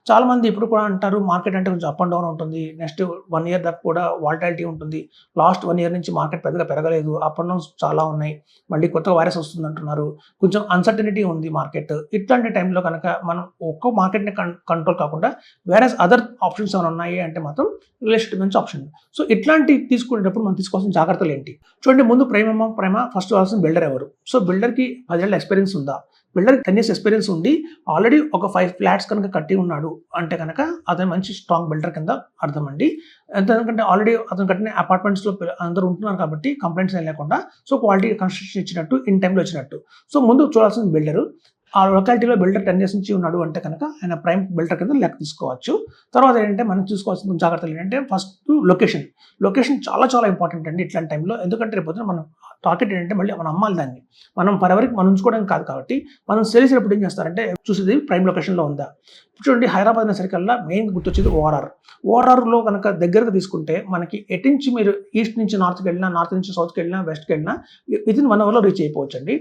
చాలామంది ఇప్పుడు కూడా అంటారు మార్కెట్ అంటే కొంచెం అప్ అండ్ డౌన్ ఉంటుంది. నెక్స్ట్ 1 ఇయర్ దాకా కూడా వాలటాలిటీ ఉంటుంది. లాస్ట్ 1 ఇయర్ నుంచి మార్కెట్ పెద్దగా పెరగలేదు. అప్ అండ్ డౌన్స్ చాలా ఉన్నాయి. మళ్ళీ కొత్త వైరస్ వస్తుందంటున్నారు. కొంచెం అన్‌సర్టెనిటీ ఉంది మార్కెట్. ఇట్లాంటి టైంలో కనుక మనం ఒక్క మార్కెట్‌ని కంట్రోల్ కాకుండా వేరేస్ అదర్ ఆప్షన్స్ ఏమైనా ఉన్నాయి అంటే మాత్రం రియల్ ఎస్టేట్ మంచి ఆప్షన్. సో ఇట్లాంటివి తీసుకునేటప్పుడు మనం తీసుకోవాల్సిన జాగ్రత్తలేంటి? చూడండి, ముందు ప్రైమ ఫస్ట్ కావాల్సిన బిల్డర్ ఎవరు? సో బిల్డర్‌కి 10 ఏళ్ల ఎక్స్‌పీరియన్స్ ఉందా? బిల్డర్‌కి 10 ఇయర్స్ ఎక్స్‌పీరియన్స్ ఉండి ఆల్రెడీ ఒక 5 ఫ్లాట్స్ కనుక కట్టి ఉన్నాడు అంటే కనుక అతను మంచి స్ట్రాంగ్ బిల్డర్ కింద అర్థమండి. ఎందుకంటే ఆల్రెడీ అతను కట్టిన అపార్ట్మెంట్స్‌లో అందరూ ఉంటున్నారు కాబట్టి కంప్లెయింట్స్ ఏం లేకుండా సో క్వాలిటీ కన్‌స్ట్రక్షన్ ఇచ్చినట్టు, ఇన్ టైమ్‌లో వచ్చినట్టు. సో ముందు చూడాల్సిన బిల్డరు. ఆ లొకాలిటీలో బిల్డర్ 10 ఇయర్స్ నుంచి ఉన్నాడు అంటే కనుక ఆయన ప్రైమ్ బిల్డర్ కింద లెక్క తీసుకోవచ్చు. తర్వాత ఏంటంటే మనం చూసుకోవాల్సిన జాగ్రత్తలు ఏంటంటే ఫస్ట్ లొకేషన్. లొకేషన్ చాలా చాలా ఇంపార్టెంట్ అండి ఇట్లాంటి టైంలో. ఎందుకంటే రేపొద్దున మనం టార్గెట్ ఏంటంటే మళ్ళీ మనం అమ్మాలి దాన్ని. మనం పరెవరికి మనం ఉంచుకోవడానికి కాదు కాబట్టి మనం సేల్ చేసేటప్పుడు ఏం చేస్తారంటే చూసేది ప్రైమ్ లొకేషన్‌లో ఉందా? చూడండి, హైదరాబాద్ అనేసరికల్లా మెయిన్‌గా గుర్తొచ్చేది ఓఆర్ఆర్. ఓఆర్ఆర్‌లో గనక దగ్గరగా తీసుకుంటే మనకి ఎటు నుంచి మీరు ఈస్ట్ నుంచి నార్త్‌కెళ్ళినా, నార్త్ నుంచి సౌత్‌కెళ్ళినా, వెస్ట్‌కెళ్ళినా వితిన్ 1 అవర్‌లో రీచ్ అయిపోవచ్చండి.